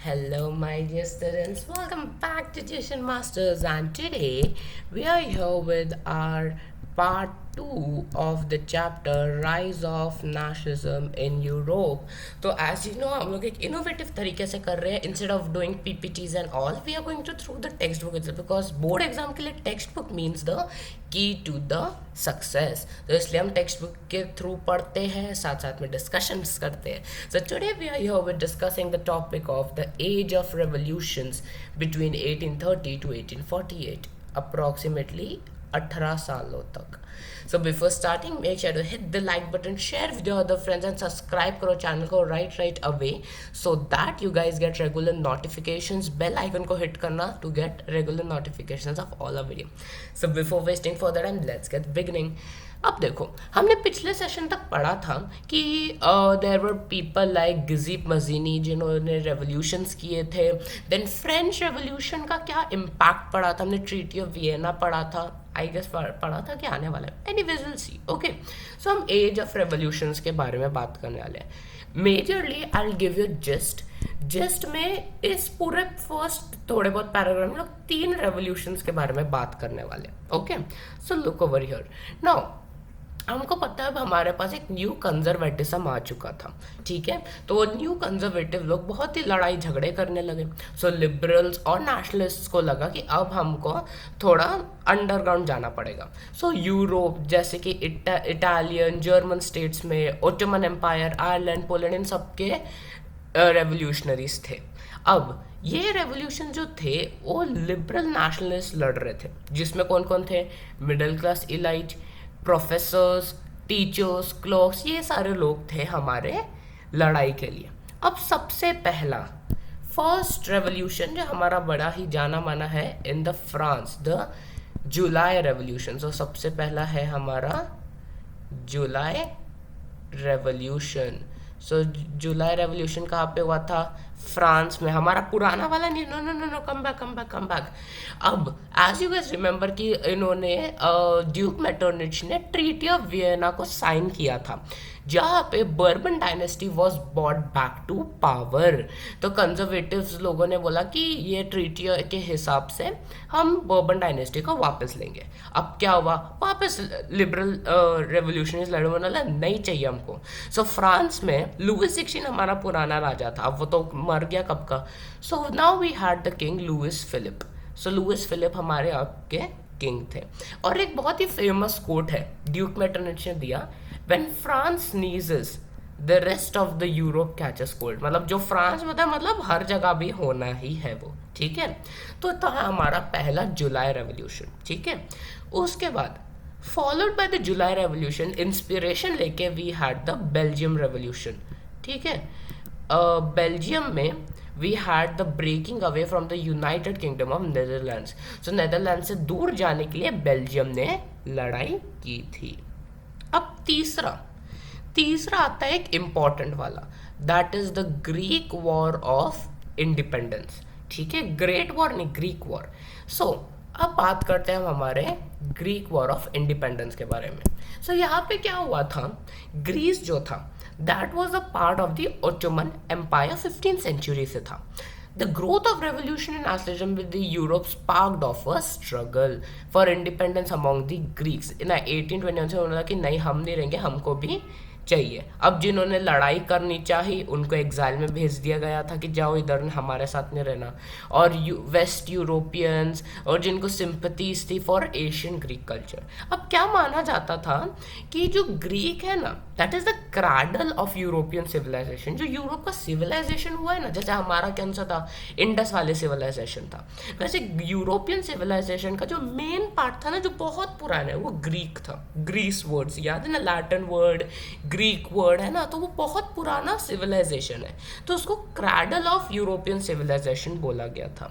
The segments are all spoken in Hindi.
Hello, my dear students. Welcome back to Tuition Masters, and today we are here with our part 2 of the chapter Rise of Nationalism in Europe. तो as you know हम लोग एक इनोवेटिव तरीके से कर रहे हैं. Instead of doing PPTs and all, we are going to through the textbook itself because board exam के लिए textbook means the key to the success. तो इसलिए हम टेक्स्ट बुक के थ्रू पढ़ते हैं, साथ साथ में डिस्कशंस करते हैं. So today we are here with discussing the topic of the age of revolutions between 1830 to 1848, approximately 18 सालों तक. So before starting, make sure to hit the like button, share with your other friends and subscribe करो चैनल को right away so that you guys get regular notifications. Bell icon को hit करना to get regular notifications of all our video. So before wasting further time, let's get beginning. अब देखो, हमने पिछले सेशन तक पढ़ा था कि देयर वर पीपल लाइक गिजीप मजीनी जिन्होंने रेवोल्यूशंस किए थे. देन फ्रेंच रेवोल्यूशन का क्या इम्पैक्ट पड़ा था, हमने ट्रीटी ऑफ वियना पढ़ा था, आई गेस पढ़ा था कि आने वाला है. Anyways will see. ओके, सो हम एज ऑफ रेवोल्यूशंस के बारे में बात करने वाले हैं. Majorly I will give you just में इस पूरे फर्स्ट थोड़े बहुत पैराग्राफ में लोग 3 रेवोल्यूशंस के बारे में बात करने वाले हैं. Okay, so look over here now. हमको पता है अब हमारे पास एक न्यू कंजर्वेटिज्म आ चुका था. ठीक है, तो वो न्यू कंजर्वेटिव लोग बहुत ही लड़ाई झगड़े करने लगे. सो लिबरल्स और नेशनलिस्ट को लगा कि अब हमको थोड़ा अंडरग्राउंड जाना पड़ेगा. सो यूरोप जैसे कि इटालियन जर्मन स्टेट्स में ओटोमन एम्पायर, आयरलैंड, पोलैंड, इन सबके रेवोल्यूशनरीज थे. अब ये रेवोल्यूशन जो थे वो लिबरल नेशनलिस्ट लड़ रहे थे, जिसमें कौन कौन थे? Middle class elite, professors, teachers, clerks, ये सारे लोग थे हमारे लड़ाई के लिए. अब सबसे पहला फर्स्ट रेवोल्यूशन जो हमारा बड़ा ही जाना माना है in the France, the July revolution. तो सबसे पहला है हमारा जुलाई रेवोल्यूशन. सो जुलाई रेवोल्यूशन कहाँ पे हुआ था? फ्रांस में. हमारा पुराना वाला नहीं. No no no no, come back. अब एज यू गाइस रिमेंबर कि इन्होंने ड्यूक मेटरनिच ने ट्रीटी ऑफ वियना को साइन किया था, जहाँ पे Bourbon dynasty was bought back to power. तो कंजर्वेटिव्स लोगों ने बोला कि ये ट्रीटी के हिसाब से हम बर्बन डायनेस्टी को वापस लेंगे. अब क्या हुआ? वापस लिबरल रेवोल्यूशनरीज लड़े, बोला नहीं चाहिए हमको. सो फ्रांस में लुइस 16 हमारा पुराना राजा था, अब वो तो मर गया कब का. So now we had the king Louis Philippe. So Louis Philippe हमारे आपके किंग थे. और एक बहुत ही फेमस कोट है ड्यूक मेटरनिच ने दिया, when France sneezes the rest of the Europe catches cold. मतलब जो फ्रांस में था, मतलब हर जगह भी होना ही है वो. ठीक है, तो था हमारा पहला जुलाई रेवोल्यूशन. ठीक है, उसके बाद followed by the July revolution inspiration लेके we had the Belgium revolution. ठीक है, बेल्जियम में we had the breaking away from the United Kingdom of Netherlands. So Netherland से दूर जाने के लिए बेल्जियम ने लड़ाई की थी. अब तीसरा आता है एक इंपॉर्टेंट वाला, that is the Greek war of independence. ठीक है, ग्रेट वॉर नहीं, ग्रीक वॉर. सो अब बात करते हैं हम हमारे ग्रीक वॉर ऑफ इंडिपेंडेंस के बारे में. सो यहाँ पे क्या हुआ था? ग्रीस जो था that was a part of the Ottoman Empire 15th century से था. The growth of revolution and nationalism with the Europe sparked off a struggle for independence among the Greeks. इन 1821 से उन्होंने कहा कि नहीं, हम नहीं रहेंगे, हमको भी चाहिए. अब जिन्होंने लड़ाई करनी चाहिए उनको एग्जाइल में भेज दिया गया था कि जाओ इधर हमारे साथ नहीं रहना. और वेस्ट यूरोपियंस और जिनको सिंपथीज थी फॉर एशियन ग्रीक कल्चर. अब क्या माना जाता था कि जो ग्रीक है ना, that is the cradle of European civilization. जो यूरोप का सिविलाइजेशन हुआ है ना, जैसे हमारा कौन सा था, इंडस वाले सिविलाइजेशन था, वैसे यूरोपियन सिविलाइजेशन का जो मेन पार्ट था ना, जो बहुत पुराना है, वो ग्रीक था. ग्रीस वर्ड्स याद है ना, लैटिन वर्ड ग्रीक वर्ड है ना, तो वो बहुत पुराना सिविलाइजेशन है, तो उसको क्रैडल ऑफ यूरोपियन सिविलाइजेशन बोला गया था.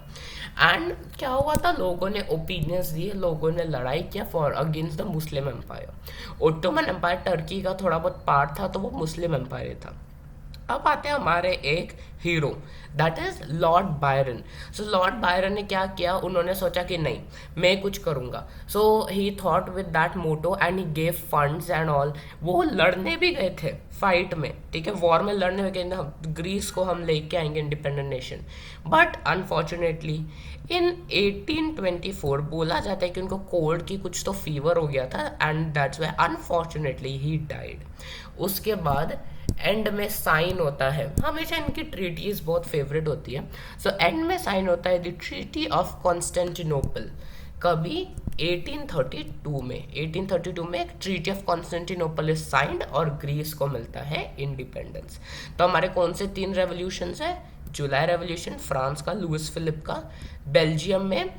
एंड क्या हुआ था? लोगों ने ओपिनियंस दिए, लोगों ने लड़ाई किया for against the Muslim empire. Ottoman empire Turkey का थोड़ा बहुत पार्ट था, तो वो मुस्लिम एम्पायर था. अब आते हैं हमारे एक hero, that is Lord Byron. So Lord Byron ने क्या किया, उन्होंने सोचा कि नहीं मैं कुछ करूंगा। So he thought with that motto and he gave funds and all. वो लड़ने भी गए थे फाइट में, ठीक है, वॉर में लड़ने में गए, ग्रीस को हम लेके आएंगे independent nation. But unfortunately in 1824 बोला जाता है कि उनको कोल्ड की कुछ तो फीवर हो गया था and that's why unfortunately he died. उसके बाद एंड में साइन होता है, हमेशा इनकी ट्रीटीज बहुत फेवरेट होती है। सो एंड में साइन होता है द ट्रीटी ऑफ कॉन्स्टेंटिनोपल। कभी 1832 में एक treaty of Constantinople is signed और ग्रीस को मिलता है इंडिपेंडेंस। तो हमारे कौन से 3 रेवोल्यूशंस है, जुलाई रेवोल्यूशन फ्रांस का, लुइस फिलिप का, बेल्जियम में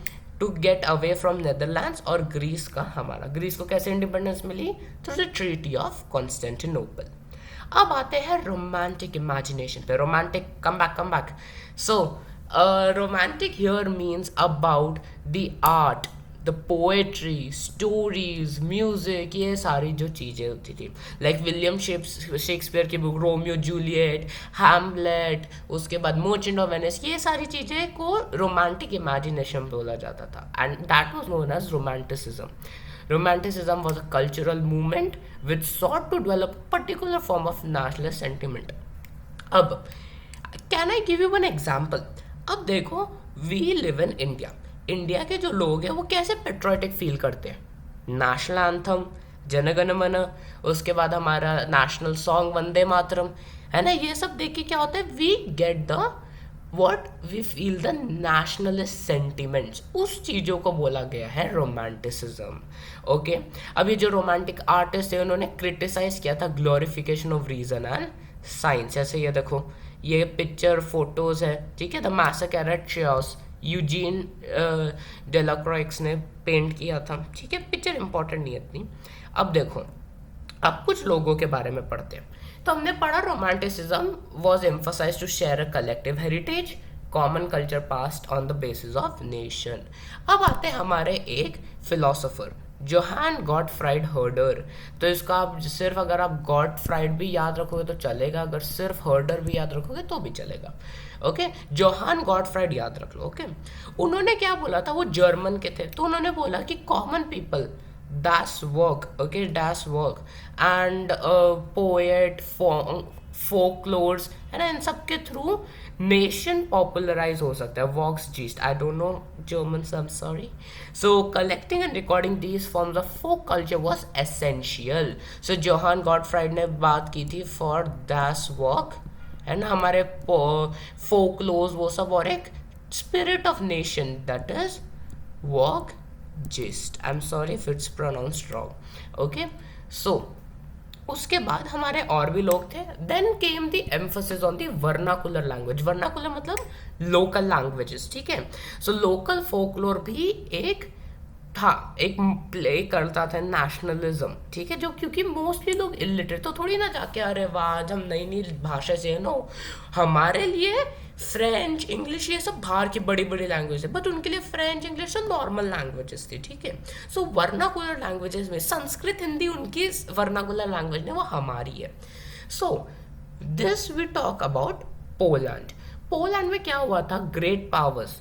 to get away from Netherlands, और ग्रीस का हमारा, ग्रीस को कैसे इंडिपेंडेंस मिली, तो द ट्रीटी ऑफ कॉन्स्टेंटिनोपल। अब आते हैं रोमांटिक इमेजिनेशन पे, romantic come back. So romantic here means about the art, the poetry, stories, music, ये सारी जो चीज़ें होती थी, लाइक विलियम शेक्सपियर की बुक रोमियो जूलियट, हैमलेट, उसके बाद मर्चेंट ऑफ वेनिस, ये सारी चीज़ें को रोमांटिक इमेजिनेशन बोला जाता था and that was known as romanticism. Romanticism was a cultural movement which sought to develop a particular form of nationalist sentiment. अब can I give you one example. अब देखो, we live in India, India के जो लोग हैं वो कैसे पेट्रियोटिक फील करते हैं, नेशनल एंथम जनगण मन, उसके बाद हमारा नेशनल सॉन्ग वंदे मातरम, है ना, ये सब देख के क्या होता है, we get the what we feel the nationalist sentiments, उस चीज़ों को बोला गया है रोमांटिसिज्म। ओके, अब ये जो रोमांटिक आर्टिस्ट है उन्होंने क्रिटिसाइज किया था glorification of reason and science. जैसे ये देखो, ये पिक्चर फोटोज है, ठीक है, the massacre at Chios, Eugene Delacroix ने पेंट किया था, ठीक है, पिक्चर इंपॉर्टेंट नहीं है इतनी। अब देखो, अब कुछ लोगों के बारे में पढ़ते हैं। तो हमने पढ़ा romanticism was emphasize to share a collective heritage, common culture past on the basis of nation. अब आते हैं हमारे एक फिलोसोफर जोहान गॉटफ्राइड हर्डर। तो इसका आप सिर्फ, अगर आप गॉटफ्राइड भी याद रखोगे तो चलेगा, अगर सिर्फ हर्डर भी याद रखोगे तो भी चलेगा। ओके, जोहान गॉटफ्राइड याद रख लो। ओके, उन्होंने क्या बोला था, वो जर्मन के थे, तो उन्होंने बोला कि common people das work, okay, das work and poet, folklores, है ना, इन सब के थ्रू नेशन पॉपुलराइज हो सकता है, Volksgeist, I don't know German, so I am sorry. So collecting and recording these forms of folk culture was essential. So Johann Gottfried ने बात की थी फॉर das work, है ना, हमारे फोकलोज वो सब, और एक spirit of nation that is Volksgeist, I am sorry if it's pronounced wrong. Okay, so उसके बाद हमारे और भी लोग थे। Then came the emphasis on the vernacular language, vernacular मतलब लोकल लैंग्वेजेस, ठीक है। सो लोकल फोकलोर भी एक था, एक प्ले करता था नेशनलिज्म, ठीक है, जो क्योंकि मोस्टली लोग इलिटरेट, तो थोड़ी ना जाके अरे वाह आज हम नई नई भाषा से, नो, हमारे लिए फ्रेंच इंग्लिश ये सब बाहर की बड़ी बड़ी लैंग्वेज है, बट उनके लिए फ्रेंच इंग्लिश तो नॉर्मल लैंग्वेजेस थी, ठीक है। सो वर्नाकुलर लैंग्वेजेस में संस्कृत हिंदी उनकी वर्नाकुलर लैंग्वेज है, वो हमारी है। So this we talk about Poland. Poland में क्या हुआ था, great powers,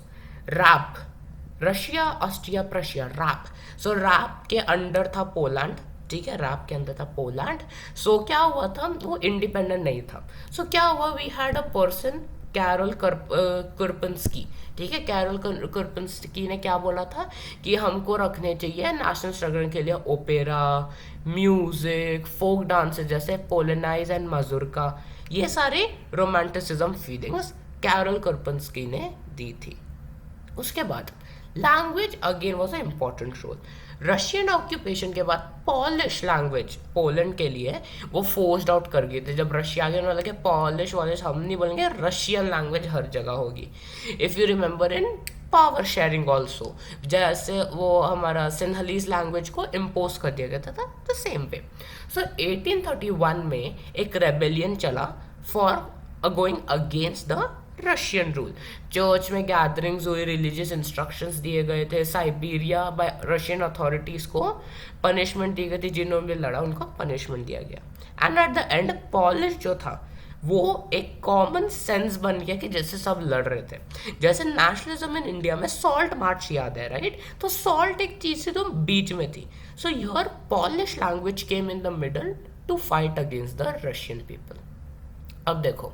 RAP, Russia Austria Prussia, RAP, so RAP के अंडर था पोलैंड, ठीक है, रैप के अंदर था पोलैंड। सो क्या हुआ था, वो इंडिपेंडेंट नहीं था। सो क्या हुआ, we had a person Karol Kurpinski, ठीक है, कैरोल कर्पन्स्की ने क्या बोला था कि हमको रखने चाहिए नेशनल स्ट्रगल के लिए ओपेरा, म्यूजिक, फोक डांस जैसे पोलेनाइज एंड मजूरका, ये सारे रोमांटिसिज्म फीलिंग्स कैरोल कर्पन्स्की ने दी थी। उसके बाद language again was a important role. Russian occupation के बाद पॉलिश लैंग्वेज पोलैंड के लिए वो फोर्स्ड आउट कर गए थे। जब रशिया के वाले के पॉलिश वाले हम नहीं बोलेंगे, रशियन लैंग्वेज हर जगह होगी। If you remember in power sharing also, जैसे वो हमारा सिन्हलीज लैंग्वेज को इम्पोज कर दिया गया था द सेम वे। सो 1831 में एक रेबेलियन चला for going against the Russian rule. Church में गैदरिंग्स हुई, रिलीजियस इंस्ट्रक्शंस दिए गए थे, साइबेरिया बाय रशियन अथॉरिटीज़ को पनिशमेंट दी गई थी, जिन्होंने भी लड़ा उनको पनिशमेंट दिया गया। And at the end polish जो था वो एक कॉमन सेंस बन गया कि जैसे सब लड़ रहे थे। जैसे नेशनलिज्म इन इंडिया में सॉल्ट मार्च याद है, राइट? तो सॉल्ट एक चीज थी तो बीच में थी। So your Polish language came in the middle to fight against the Russian people. अब देखो,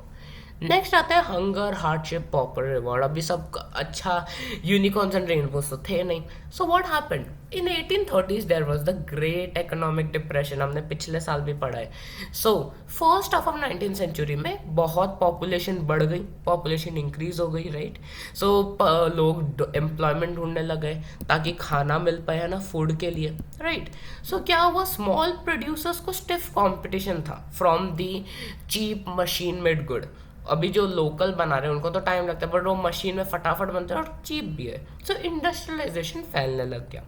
नेक्स्ट आता है हंगर, हार्डशिप, पॉपुलर रिवॉर्ड। अभी सब अच्छा यूनिकॉर्न्स एंड रेनबोस तो थे नहीं। So what happened in 1830s there was the great economic depression, हमने पिछले साल भी पढ़ा है। So first half of 19th century में बहुत पॉपुलेशन बढ़ गई, पॉपुलेशन इंक्रीज हो गई, राइट? सो लोग एम्प्लॉयमेंट ढूंढने लगे ताकि खाना मिल पाए ना, फूड के लिए, राइट? सो क्या हुआ, स्मॉल प्रोड्यूसर्स को स्टिफ कंपटीशन था from the cheap machine made good. अभी जो लोकल बना रहे हैं उनको तो टाइम लगता है, बट वो मशीन में फटाफट बनते हैं और चीप भी है। सो इंडस्ट्रियलाइजेशन फैलने लग गया।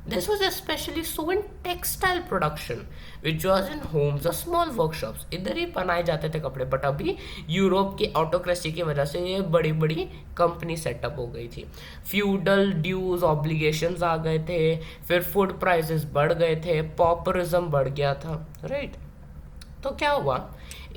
This was specially so in textile production which was in Holmes और स्मॉल वर्कशॉप्स। इधर ही बनाए जाते थे कपड़े, बट अभी यूरोप की ऑटोक्रेसी की वजह से ये बड़ी बड़ी कंपनी सेटअप हो गई थी। फ्यूडल ड्यूज ऑब्लिगेशंस आ गए थे, फिर फूड प्राइसेस बढ़ गए थे, पॉपुलिज्म बढ़ गया था, राइट? तो क्या हुआ,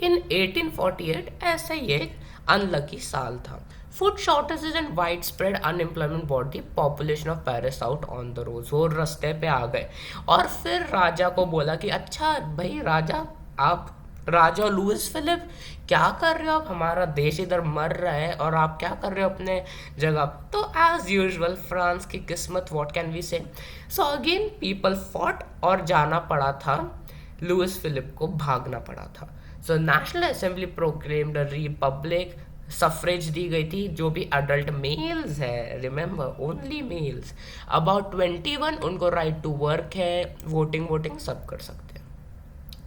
इन 1848 ऐसा ही एक अनलकी साल था। Food shortages and widespread unemployment brought the population of Paris out on the road. वो रास्ते पे आ गए और फिर राजा को बोला कि अच्छा भाई राजा, आप राजा लुइस फिलिप क्या कर रहे हो आप, हमारा देश इधर मर रहा है और आप क्या कर रहे हो अपने जगह। तो एज यूजुअल फ्रांस की किस्मत, व्हाट कैन वी से। सो अगेन पीपल फॉट और जाना पड़ा था, लुइस फिलिप को भागना पड़ा था। So national assembly proclaimed a republic, suffrage दी गई थी जो भी अडल्ट मेल्स है, रिमेंबर ओनली मेल्स, अबाउट 21 उनको राइट टू वर्क है, वोटिंग वोटिंग सब कर सकते हैं।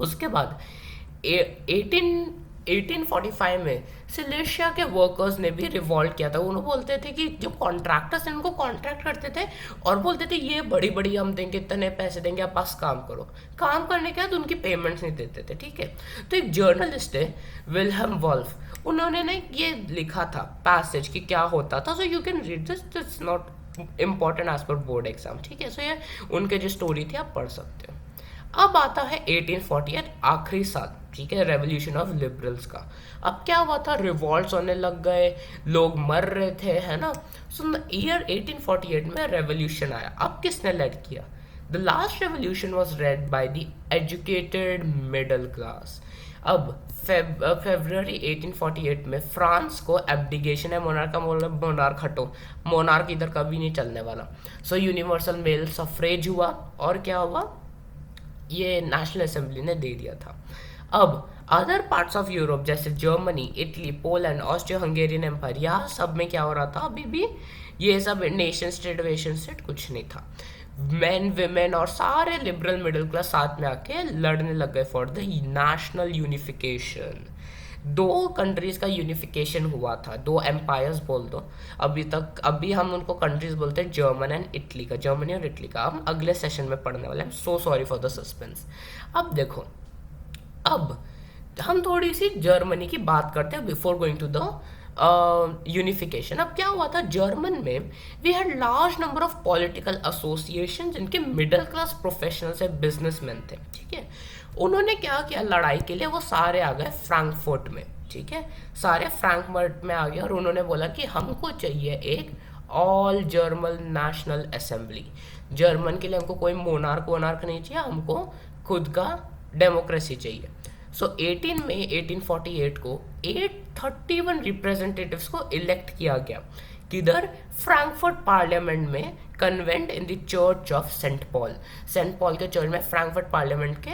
उसके बाद 1845 में सिलेशिया के वर्कर्स ने भी रिवॉल्ट किया था। उन्होंने बोलते थे कि जो कॉन्ट्रैक्टर्स हैं उनको कॉन्ट्रैक्ट करते थे और बोलते थे ये बड़ी बड़ी हम देंगे, इतने पैसे देंगे, आप बस काम करो। काम करने के बाद उनकी पेमेंट्स नहीं देते थे, ठीक है? तो एक जर्नलिस्ट है विल्हेम वॉल्फ, उन्होंने ने ये लिखा था पैसेज कि क्या होता था। So you can read this, it's not important as per board exam, ठीक है? सो ये उनके जो स्टोरी थी आप पढ़ सकते हो। अब आता है 1848, आखिरी साल, ठीक है, रेवोल्यूशन ऑफ लिबरल्स का। अब क्या हुआ था, रिवॉल्ट्स होने लग गए, लोग मर रहे थे, है ना? सो ईयर 1848 में रेवोल्यूशन आया। अब किसने लेड किया? The last revolution was led by the educated middle class. अब फेब्रुअरी 1848 में फ्रांस को एब्डिकेशन है, मोनार्क का मतलब मोनार्क हटो, मोनार्क इधर कभी नहीं चलने वाला। सो यूनिवर्सल मेल सफरेज हुआ और क्या हुआ, ये नेशनल असेंबली ने दे दिया था। अब अदर पार्ट्स ऑफ यूरोप जैसे Germany, Italy, Poland, Austria Hungarian Empire, यहाँ सब में क्या हो रहा था, अभी भी ये सब नेशन स्टेट वेशन स्टेट कुछ नहीं था। मेन विमेन और सारे लिबरल मिडिल क्लास साथ में आके लड़ने लग गए फॉर द नेशनल यूनिफिकेशन। दो कंट्रीज का यूनिफिकेशन हुआ था, दो एम्पायर्स बोल दो अभी तक। अभी हम उनको कंट्रीज बोलते हैं जर्मन एंड इटली का, जर्मनी और इटली का हम अगले सेशन में पढ़ने वाले हैं। So sorry for the suspense. अब देखो, अब हम थोड़ी सी जर्मनी की बात करते हैं before going to the unification. अब क्या हुआ था, जर्मन में we had large number of political association जिनके मिडिल क्लास प्रोफेशनल्स है, बिजनेसमैन थे, ठीक है? उन्होंने क्या किया लड़ाई के लिए, वो सारे आ गए फ्रैंकफर्ट में, ठीक है? सारे फ्रैंकफर्ट में आ गए और उन्होंने बोला कि हमको चाहिए एक all German national assembly. German के लिए हमको कोई मोनार्क वोनार्क नहीं चाहिए, हमको खुद का डेमोक्रेसी चाहिए। सो 18 मई 1848 को 831 रिप्रेजेंटेटिव्स को इलेक्ट किया गया, किधर, फ्रैंकफर्ट पार्लियामेंट में, convened in the church of Saint Paul, Saint Paul के चर्च में फ्रैंकफर्ट पार्लियामेंट के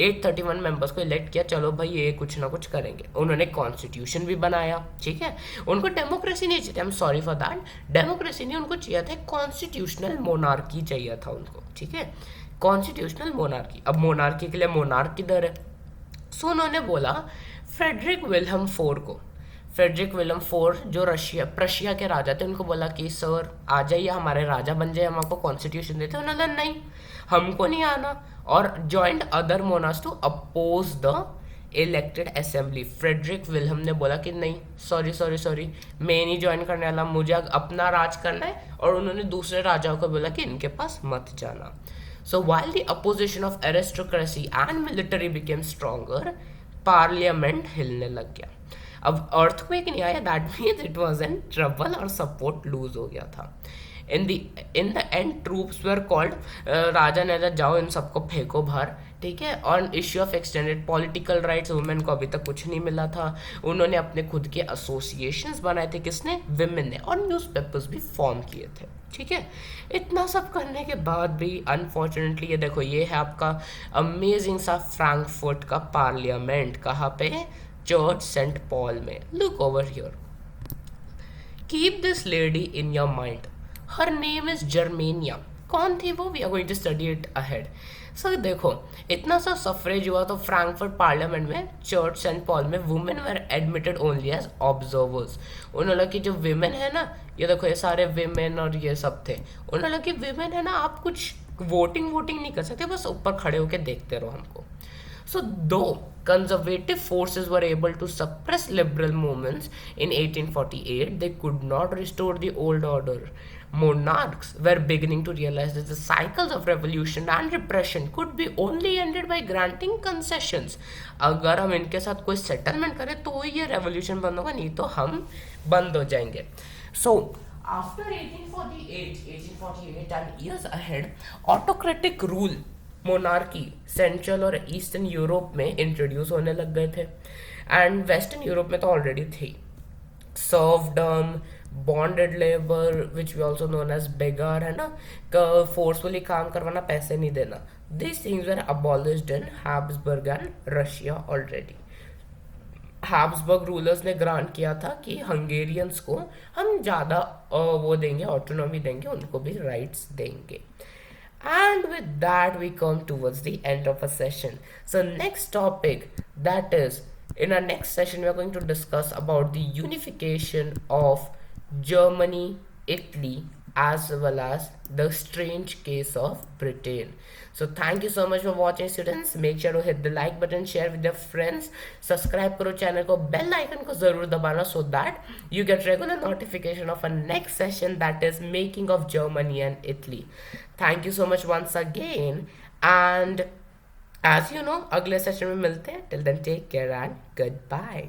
831 मेंबर्स को इलेक्ट किया। चलो भाई ये कुछ ना कुछ करेंगे। उन्होंने कॉन्स्टिट्यूशन भी बनाया, ठीक है? उनको डेमोक्रेसी नहीं चाहिए, आई am sorry for that, democracy नहीं, उनको चाहिए था कॉन्स्टिट्यूशनल मोनार्की चाहिए था उनको, ठीक है? Constitutional monarchy. अब मोनार्की के लिए मोनार्क किधर है? सो उन्होंने बोला फ्रेडरिक विल्हम फोर को, फ्रेडरिक विलियम फोर जो प्रशिया के राजा थे, उनको बोला कि सर आ जाइए, हमारे राजा बन जाइए, हम आपको कॉन्स्टिट्यूशन देते। उन्होंने नहीं, हमको नहीं आना, और joined other monarchs to oppose the elected assembly. Frederick Wilhelm ने बोला कि नहीं, सॉरी सॉरी सॉरी, मैं नहीं ज्वाइन करने वाला, मुझे अपना राज करना है, और उन्होंने दूसरे राजाओं को बोला कि इनके पास मत जाना। So while the opposition of aristocracy and military became stronger, parliament हिलने लग गया। अब अर्थक्वेक नहीं आया, that means it was in trouble और सपोर्ट लूज हो गया था। In the in the end troops were called, राजा ने जाओ इन सबको फेंको बाहर, ठीक है। On issue of extended political rights, women को अभी तक कुछ नहीं मिला था। उन्होंने अपने खुद के एसोसिएशंस बनाए थे, किसने, विमेन ने, और न्यूज़पेपर्स भी फॉर्म किए थे, ठीक है। इतना सब करने के बाद भी अनफॉर्चुनेटली ये देखो, ये है आपका अमेजिंग सा फ्रैंकफर्ट का पार्लियामेंट, कहाँ पे, चर्च सेंट पॉल में। Look over here, keep this lady in your mind, her name is Germania. कौन थी वो, we are going to study it ahead. Sir देखो, इतना सा सफरेज हुआ तो फ्रैंकफर्ट पार्लियामेंट में चर्च सेंट पॉल में women were admitted only as observers. उन्होंने कि जो विमेन है ना, ये देखो ये सारे विमेन और ये सब थे, उन्होंने कि विमेन है ना, आप कुछ वोटिंग नहीं कर सकते, बस ऊपर खड़े होकर देखते रहो हमको। So, though conservative forces were able to suppress liberal movements in 1848, they could not restore the old order. Monarchs were beginning to realize that the cycles of revolution and repression could be only ended by granting concessions. अगर हम इनके साथ कोई सेटलमेंट करें तो ये रेवोल्यूशन बंद होगा, नहीं तो हम बंद हो जाएंगे। So, after 1848 and years ahead, autocratic rule, monarchy central और ईस्टर्न यूरोप में इंट्रोड्यूस होने लग गए थे, एंड वेस्टर्न यूरोप में तो ऑलरेडी थी। Serfdom, bonded labour which we also known as begar, है ना, फोर्सफुली काम करवाना, पैसे नहीं देना, this things were abolished in Habsburg and Russia already. Habsburg rulers ने ग्रांट किया था कि हंगेरियंस को हम ज़्यादा वो देंगे, ऑटोनॉमी देंगे, उनको भी राइट्स देंगे। And with that, we come towards the end of a session. So next topic, that is, in our next session, we are going to discuss about the unification of Germany, Italy, as well as the strange case of Britain. So thank you so much for watching, students. Make sure to hit the like button, share with your friends, subscribe करो चैनल को, बेल आइकन को जरूर दबाना, so that you get regular notification of a next session, that is making of Germany and Italy. Thank you so much once again, and as you know, अगले सेशन में मिलते हैं. Till then, take care and goodbye.